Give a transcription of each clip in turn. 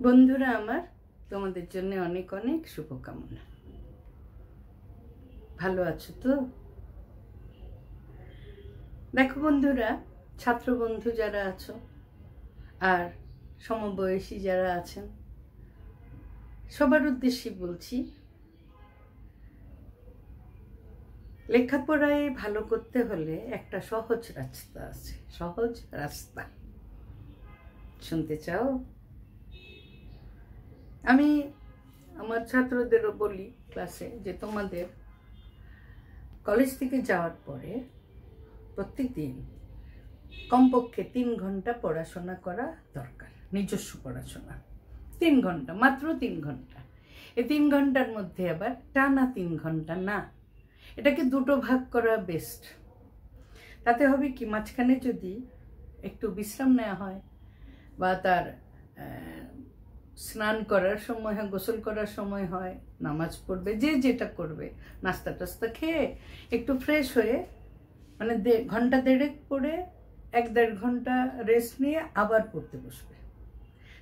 বন্ধুরা আমার, তোমাদের জন্য অনেক অনেক শুভকামনা। ভালো আছো তো? দেখো বন্ধুরা, ছাত্র বন্ধু যারা আছো আর সমবয়সী যারা আছেন, সবার উদ্দেশ্যে বলছি, লেখাপড়ায় ভালো করতে হলে একটা সহজ রাস্তা আছে। সহজ রাস্তা শুনতে চাও? আমি আমার ছাত্রদেরও বলি ক্লাসে যে তোমাদের কলেজ থেকে যাওয়ার পরে প্রত্যেক দিন কমপক্ষে 3 ঘন্টা পড়াশোনা করা দরকার। নিজস্ব পড়াশোনা 3 ঘন্টা, মাত্র 3 ঘন্টা। এই 3 ঘন্টার মধ্যে আবার টানা 3 ঘন্টা না, এটাকে দুটো ভাগ করা বেস্ট। তাতে হবে কি, মাঝখানে যদি একটু বিশ্রাম নেওয়া হয় বা তার স্নান করার সময় হয়, গোসল করার সময় হয়, নামাজ পড়বে, যে যেটা করবে, নাস্তা টাস্তা খেয়ে একটু ফ্রেশ হয়ে, মানে ঘন্টা দেড়েক পড়ে 1-1.5 ঘন্টা রেস্ট নিয়ে আবার পড়তে বসবে,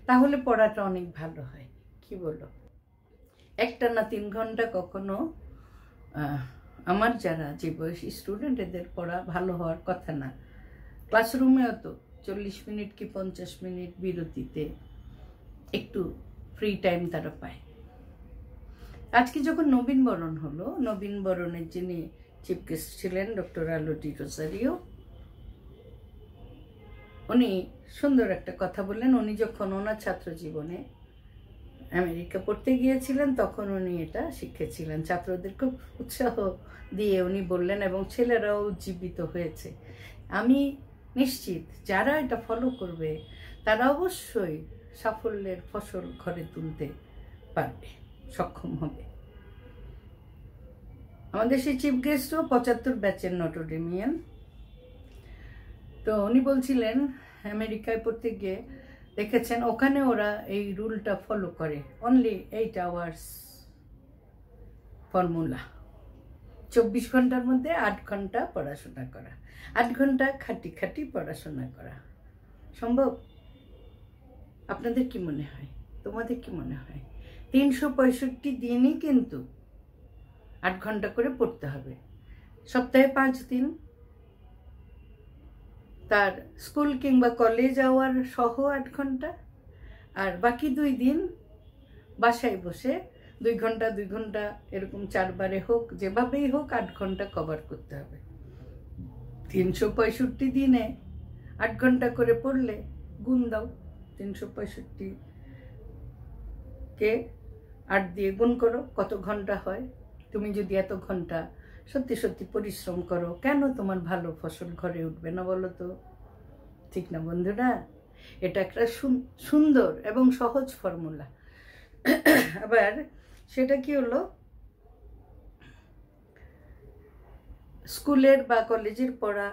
তাহলে পড়াটা অনেক ভালো হয়। কি বলো? একটানা 3 ঘন্টা কখনো আমার যারা যে বয়সী স্টুডেন্ট, এদের পড়া ভালো হওয়ার কথা না। ক্লাসরুমেও তো 40 মিনিট কি 50 মিনিট বিরতিতে একটু ফ্রি টাইম তারা পায়। আজকে যখন নবীন বরণ হলো, নবীন বরণের যিনি চিফ গেস্ট ছিলেন ডক্টর আলো ডি রোজারিও, উনি সুন্দর একটা কথা বললেন। উনি যখন ওনার ছাত্র জীবনে আমেরিকা পড়তে গিয়েছিলেন, তখন উনি এটা শিখেছিলেন। ছাত্রদের খুব উৎসাহ দিয়ে উনি বললেন, এবং ছেলেরাও উজ্জীবিত হয়েছে। আমি নিশ্চিত যারা এটা ফলো করবে তারা অবশ্যই সাফল্যের ফসল ঘরে তুলতে পারবে, সক্ষম হবে। আমাদের সেই চিফ গেস্টও 75 ব্যাচের নটোডেমিয়ান। তো উনি বলছিলেন আমেরিকায় পড়তে গিয়ে দেখেছেন ওখানে ওরা এই রুলটা ফলো করে, অনলি 8 আওয়ার্স ফর্মুলা। 24 ঘন্টার মধ্যে 8 ঘন্টা পড়াশোনা করা, 8 ঘন্টা খাটি খাটি পড়াশোনা করা সম্ভব? আপনাদের কি মনে হয়? তোমাদের কি মনে হয়? 365 দিনই কিন্তু 8 ঘন্টা করে পড়তে হবে। সপ্তাহে 5 দিন তার স্কুল কিংবা কলেজ যাওয়ার সহ 8 ঘন্টা, আর বাকি 2 দিন বাসায় বসে 2 ঘন্টা 2 ঘন্টা এরকম 4 বারে হোক, যেভাবেই হোক 8 ঘন্টা কভার করতে হবে। 365 দিনে 8 ঘন্টা করে পড়লে গুণ দাও, 365 কে 8 দিয়ে গুণ করো, কত ঘন্টা হয়। তুমি যদি এত ঘন্টা সত্যি সত্যি পরিশ্রম করো, কেন তোমার ভালো ফসল ঘরে উঠবে না বলো তো? ঠিক না বন্ধুরা? এটা একটা সুন্দর এবং সহজ ফর্মুলা। আবার সেটা কি হলো, স্কুলের বা কলেজের পড়া,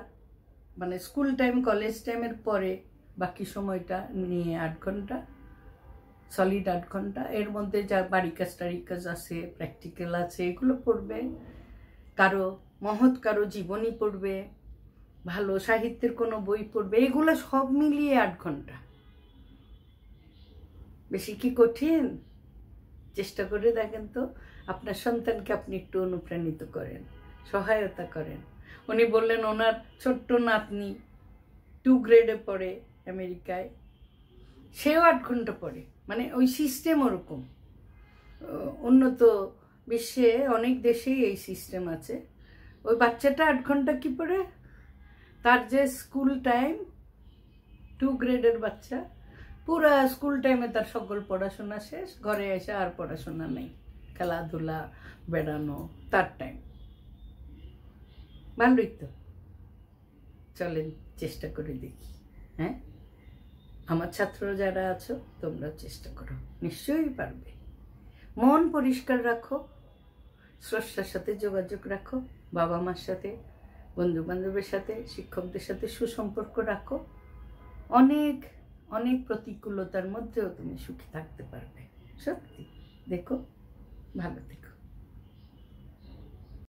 মানে স্কুল টাইম কলেজ টাইমের পরে বাকি সময়টা নিয়ে 8 ঘন্টা, সলিড 8 ঘন্টা। এর মধ্যে যা বাড়ি কাজ টাড়ি কাজ আছে, প্র্যাকটিক্যাল আছে, এগুলো পড়বে। কারো মহৎ কারো জীবনী পড়বে, ভালো সাহিত্যের কোনো বই পড়বে, এগুলো সব মিলিয়ে 8 ঘন্টা। বেশি কি কঠিন? চেষ্টা করে দেখেন তো, আপনার সন্তানকে আপনি একটু অনুপ্রাণিত করেন, সহায়তা করেন। উনি বললেন ওনার ছোট্ট নাতনি 2 গ্রেডে পড়ে আমেরিকায়, সেও 8 ঘন্টা পড়ে। মানে ওই সিস্টেম ওরকম। উন্নত বিশ্বে অনেক দেশেই এই সিস্টেম আছে। ওই বাচ্চাটা 8 ঘন্টা কি পড়ে, তার যে স্কুল টাইম, 2 গ্রেডের বাচ্চা, পুরা স্কুল টাইমে তার সকল পড়াশোনা শেষ, ঘরে এসে আর পড়াশোনা নেই, খেলাধুলা, বেড়ানো তার টাইম। ভালোই তো, চলেন চেষ্টা করে দেখি। হ্যাঁ, আমার ছাত্র যারা আছো তোমরাও চেষ্টা করো, নিশ্চয়ই পারবে। মন পরিষ্কার রাখো, স্রষ্টার সাথে যোগাযোগ রাখো, বাবা মার সাথে, বন্ধু বান্ধবের সাথে, শিক্ষকদের সাথে সুসম্পর্ক রাখো। অনেক অনেক প্রতিকূলতার মধ্যেও তুমি সুখী থাকতে পারবে। সত্যি, দেখো, ভালো থেকো।